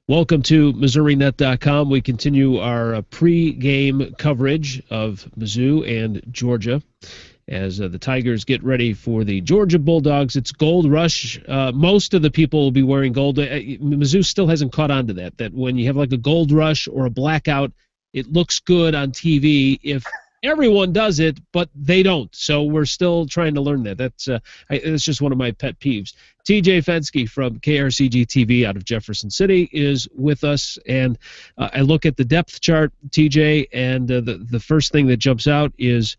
Welcome to MissouriNet.com. We continue our pre-game coverage of Mizzou and Georgia as the Tigers get ready for the Georgia Bulldogs. It's Gold Rush. Most of the people will be wearing gold. Mizzou still hasn't caught on to that when you have like a gold rush or a blackout, it looks good on TV if everyone does it, but they don't. So we're still trying to learn that. That's just one of my pet peeves. TJ Fenske from KRCG-TV out of Jefferson City is with us, and I look at the depth chart, TJ, and the first thing that jumps out is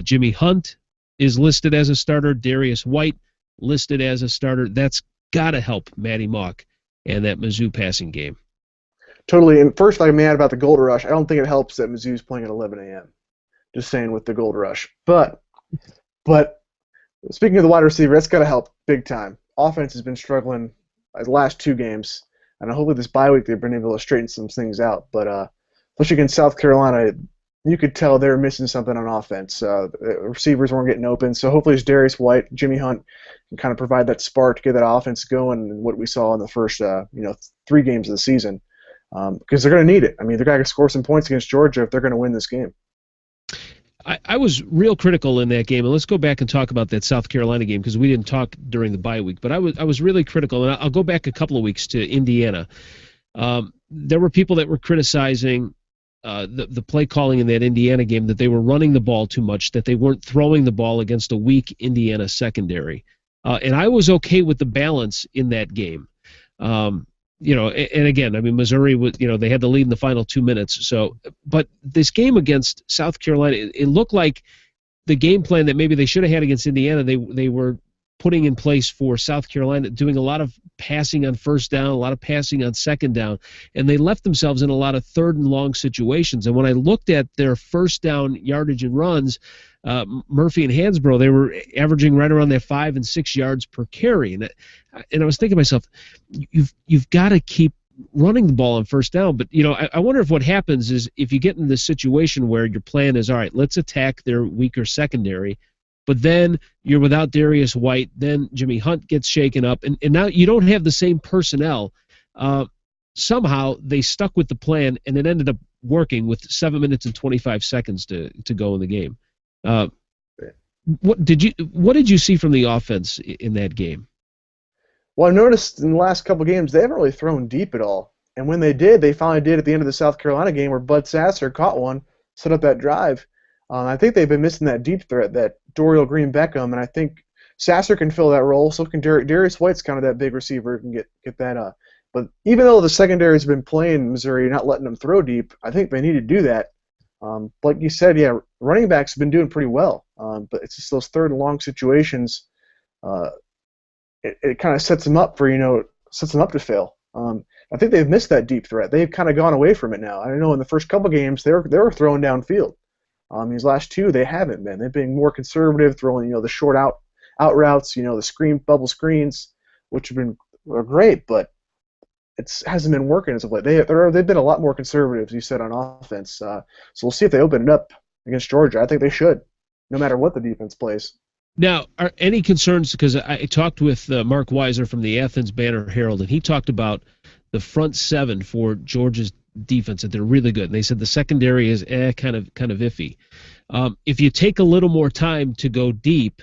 Jimmy Hunt is listed as a starter, Darius White listed as a starter. That's got to help Maty Mauk and that Mizzou passing game. Totally. And first, I'm mad about the Gold Rush. I don't think it helps that Mizzou's playing at 11 a.m. Just saying with the Gold Rush. But speaking of the wide receiver, that's got to help big time. Offense has been struggling the last two games, and hopefully this bye week they've been able to straighten some things out. But especially against South Carolina, you could tell they were missing something on offense. Receivers weren't getting open, so hopefully it's Darius White, Jimmy Hunt can kind of provide that spark to get that offense going, and what we saw in the first 3 games of the season, because they're going to need it. I mean, they're going to score some points against Georgia if they're going to win this game. I was real critical in that game, and let's go back and talk about that South Carolina game because we didn't talk during the bye week. But I was really critical, and I'll go back a couple of weeks to Indiana. There were people that were criticizing the play calling in that Indiana game, that they were running the ball too much, that they weren't throwing the ball against a weak Indiana secondary. And I was okay with the balance in that game. And again, I mean, Missouri was, they had the lead in the final 2 minutes. So, but this game against South Carolina, it looked like the game plan that maybe they should have had against Indiana, they were putting in place for South Carolina, doing a lot of passing on first down, a lot of passing on second down, and they left themselves in a lot of third and long situations. And when I looked at their first down yardage and runs, Murphy and Hansbrough, they were averaging right around that 5 and 6 yards per carry. And I was thinking to myself, you've got to keep running the ball on first down. But, I wonder if what happens is if you get in this situation where your plan is, all right, let's attack their weaker secondary, but then you're without Darius White, then Jimmy Hunt gets shaken up, and now you don't have the same personnel. Somehow they stuck with the plan, and it ended up working with 7 minutes and 25 seconds to go in the game. What did you see from the offense in that game? Well, I've noticed in the last couple of games they haven't really thrown deep at all. And when they did, they finally did at the end of the South Carolina game where Bud Sasser caught one, set up that drive. I think they've been missing that deep threat, that Dorial Green Beckham, and I think Sasser can fill that role. So can Darius White's kind of that big receiver who can get that up. But even though the secondary has been playing Missouri, not letting them throw deep, I think they need to do that. Like you said, yeah, running backs have been doing pretty well, but it's just those third and long situations. It kind of sets them up to fail. I think they've missed that deep threat. They've kind of gone away from it now. I know in the first couple games they were throwing downfield. These last two they haven't been. They've been more conservative, throwing the short out routes, the bubble screens, which are great, but it hasn't been working as of late. They've been a lot more conservative, as you said, on offense. So we'll see if they open it up against Georgia. I think they should, no matter what the defense plays. Now, are any concerns? Because I talked with Mark Weiser from the Athens Banner Herald, and he talked about the front seven for Georgia's defense, that they're really good. And they said the secondary is kind of iffy. If you take a little more time to go deep,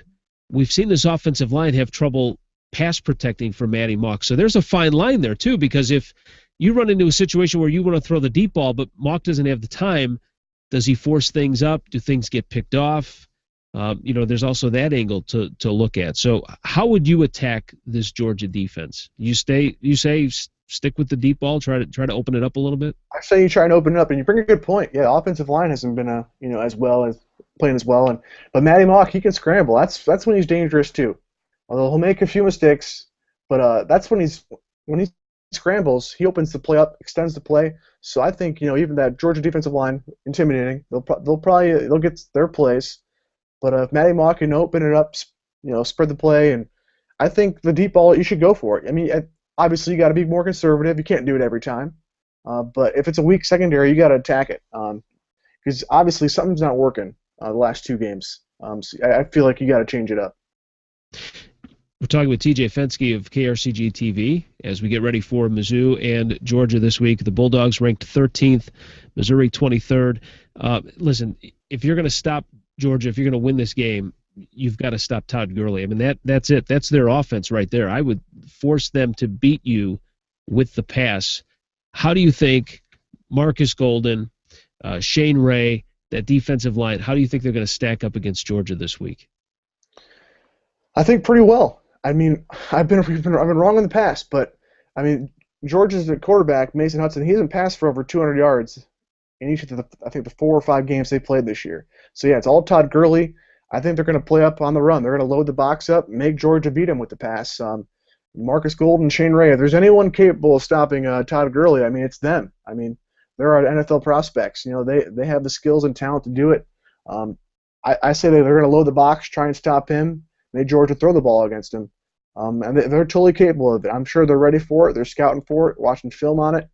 we've seen this offensive line have trouble pass protecting for Maty Mauk. So there's a fine line there too, because if you run into a situation where you want to throw the deep ball, but Mauk doesn't have the time, does he force things up? Do things get picked off? There's also that angle to look at. So how would you attack this Georgia defense? You say stick with the deep ball, try to open it up a little bit? I say you try and open it up, and you bring a good point. Yeah, the offensive line hasn't been playing as well, but Maty Mauk, he can scramble. That's when he's dangerous too. Although he'll make a few mistakes, but that's when he scrambles, he opens the play up, extends the play. So I think even that Georgia defensive line, intimidating. They'll get their plays, but if Maty Mauk can open it up, spread the play, and I think the deep ball, you should go for it. I mean, obviously you got to be more conservative. You can't do it every time, but if it's a weak secondary, you got to attack it because obviously something's not working the last two games. So I feel like you got to change it up. We're talking with TJ Fenske of KRCG-TV as we get ready for Mizzou and Georgia this week. The Bulldogs ranked 13th, Missouri 23rd. Listen, if you're going to stop Georgia, if you're going to win this game, you've got to stop Todd Gurley. I mean, that's it. That's their offense right there. I would force them to beat you with the pass. How do you think Marcus Golden, Shane Ray, that defensive line, how do you think they're going to stack up against Georgia this week? I think pretty well. I mean, I've been wrong in the past, but I mean, Georgia's quarterback, Mason Hudson, he hasn't passed for over 200 yards in each of the 4 or 5 games they played this year. So yeah, it's all Todd Gurley. I think they're going to play up on the run. They're going to load the box up, make Georgia beat them with the pass. Marcus Golden, Shane Ray, if there's anyone capable of stopping Todd Gurley, I mean, it's them. I mean, they're our NFL prospects. You know, they have the skills and talent to do it. I say they're going to load the box, try and stop him. Made Georgia throw the ball against him. And they're totally capable of it. I'm sure they're ready for it. They're scouting for it, watching film on it.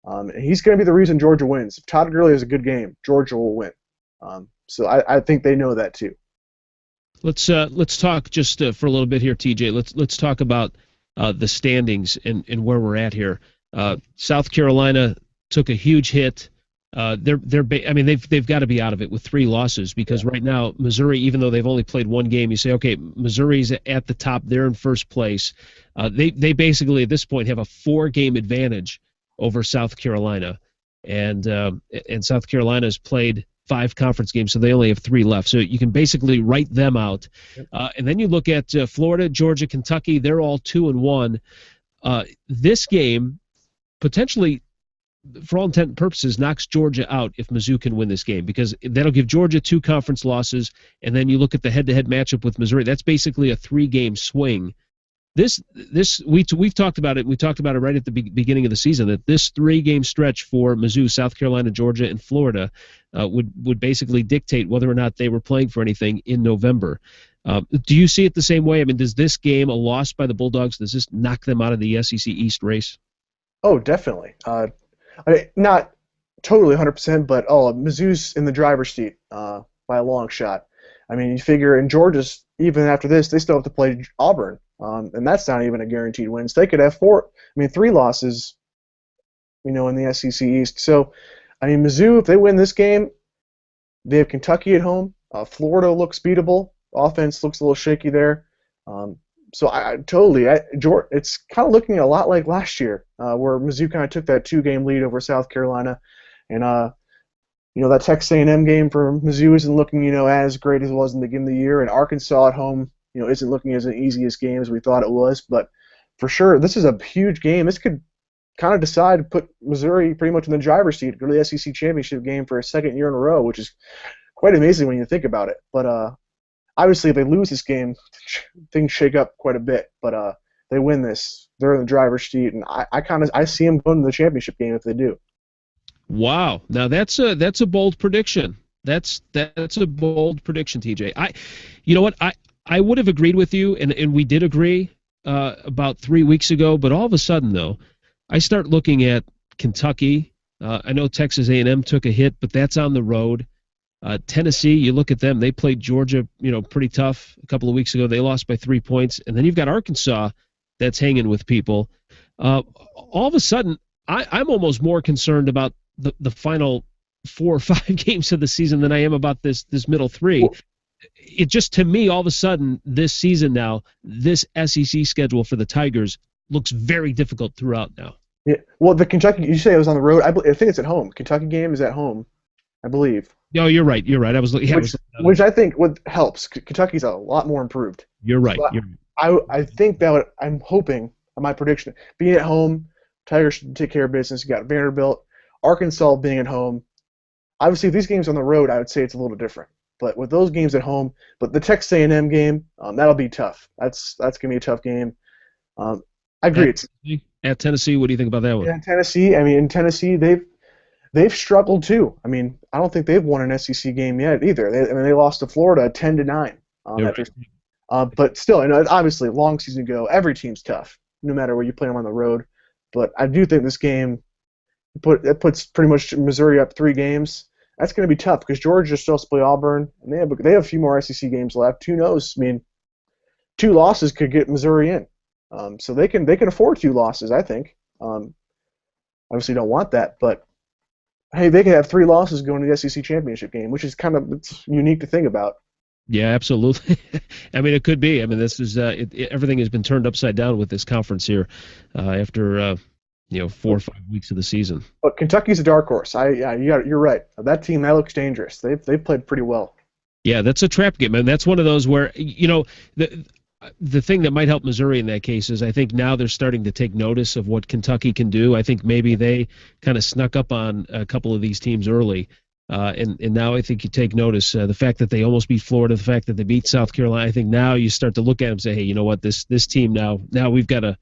And he's going to be the reason Georgia wins. If Todd Gurley has a good game, Georgia will win. So I think they know that too. Let's talk just for a little bit here, TJ. Let's talk about the standings and where we're at here. South Carolina took a huge hit. They've got to be out of it with 3 losses because right now Missouri, even though they've only played 1 game, you say, okay, Missouri's at the top, they're in first place. They basically at this point have a 4-game advantage over South Carolina, and South Carolina's played 5 conference games, so they only have 3 left. So you can basically write them out. And then you look at Florida, Georgia, Kentucky. They're all 2-1. This game potentially, for all intent and purposes, knocks Georgia out if Mizzou can win this game because that'll give Georgia 2 conference losses, and then you look at the head-to-head matchup with Missouri. That's basically a 3-game swing. We've talked about it. We talked about it right at the beginning of the season that this 3-game stretch for Mizzou, South Carolina, Georgia, and Florida would basically dictate whether or not they were playing for anything in November. Do you see it the same way? I mean, does this game, a loss by the Bulldogs, does this knock them out of the SEC East race? Oh, definitely. Not totally 100%, but Mizzou's in the driver's seat by a long shot. I mean, you figure in Georgia's, even after this, they still have to play Auburn, and that's not even a guaranteed win. So they could have 3 losses, in the SEC East. So, I mean, Mizzou, if they win this game, they have Kentucky at home. Florida looks beatable. Offense looks a little shaky there. So it's kind of looking a lot like last year, where Mizzou kind of took that 2-game lead over South Carolina, and that Texas A&M game for Mizzou isn't looking as great as it was in the beginning of the year, and Arkansas at home isn't looking as an easiest game as we thought it was, but for sure this is a huge game. This could kind of decide to put Missouri pretty much in the driver's seat, go to the SEC championship game for a 2nd year in a row, which is quite amazing when you think about it. But obviously, if they lose this game, things shake up quite a bit. But they win this, they're in the driver's seat, and I see them going to the championship game if they do. Wow, now that's a bold prediction. That's a bold prediction, TJ. You know what? I would have agreed with you, and we did agree about 3 weeks ago. But all of a sudden, though, I start looking at Kentucky. I know Texas A&M took a hit, but that's on the road. Tennessee, you look at them, they played Georgia, pretty tough a couple of weeks ago. They lost by 3 points. And then you've got Arkansas that's hanging with people. All of a sudden, I'm almost more concerned about the final 4 or 5 games of the season than I am about this middle 3. It just, to me, all of a sudden, this season now, this SEC schedule for the Tigers looks very difficult throughout now. Yeah. Well, the Kentucky, you say it was on the road. I think it's at home. Kentucky game is at home, I believe. No, you're right. I was looking. Which I think helps. Kentucky's a lot more improved. You're right. So I think that I'm hoping, my prediction, being at home, Tigers should take care of business. You got Vanderbilt, Arkansas being at home. Obviously, if these games on the road, I would say it's a little different. But with those games at home, but the Texas A&M game, that'll be tough. That's gonna be a tough game. I agree. At Tennessee, what do you think about that one? Yeah, in Tennessee, they've struggled too. I mean, I don't think they've won an SEC game yet either. They lost to Florida 10-9. But still, obviously, a long season ago, every team's tough, no matter where you play them on the road. But I do think this game puts pretty much Missouri up 3 games. That's going to be tough because Georgia still has to play Auburn, and they have a few more SEC games left. Who knows? I mean, 2 losses could get Missouri in. So they can afford 2 losses, I think. Obviously don't want that, but hey, they could have 3 losses going to the SEC championship game, which is it's unique to think about. Yeah, absolutely. I mean, it could be. I mean, this is everything has been turned upside down with this conference here after 4 or 5 weeks of the season. But Kentucky's a dark horse. You're right. That team, that looks dangerous. They've played pretty well. Yeah, that's a trap game, and that's one of those where the thing that might help Missouri in that case is I think now they're starting to take notice of what Kentucky can do. I think maybe they kind of snuck up on a couple of these teams early, and now I think you take notice. The fact that they almost beat Florida, the fact that they beat South Carolina, I think now you start to look at them and say, hey, you know what, this team now we've got to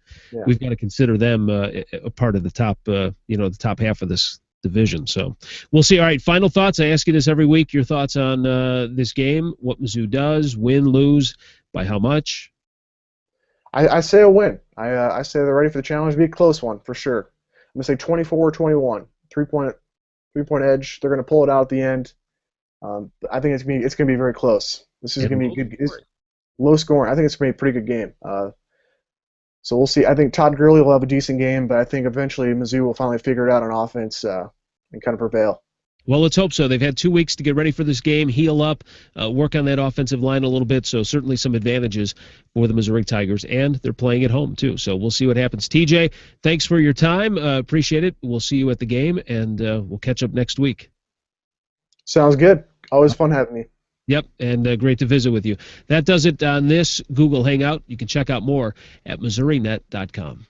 consider them a part of the top the top half of this division. So we'll see. All right, final thoughts. I ask you this every week. Your thoughts on this game, what Mizzou does, win, lose, by how much? I say a win. I say they're ready for the challenge. It'll be a close one for sure. I'm gonna say 24-21, 3-point edge. They're gonna pull it out at the end. I think it's gonna be very close. This is gonna be good. Low scoring. I think it's gonna be a pretty good game. So we'll see. I think Todd Gurley will have a decent game, but I think eventually Mizzou will finally figure it out on offense and kind of prevail. Well, let's hope so. They've had 2 weeks to get ready for this game, heal up, work on that offensive line a little bit, so certainly some advantages for the Missouri Tigers, and they're playing at home too, so we'll see what happens. TJ, thanks for your time. Appreciate it. We'll see you at the game, and we'll catch up next week. Sounds good. Always fun having me. Yep, and great to visit with you. That does it on this Google Hangout. You can check out more at MissouriNet.com.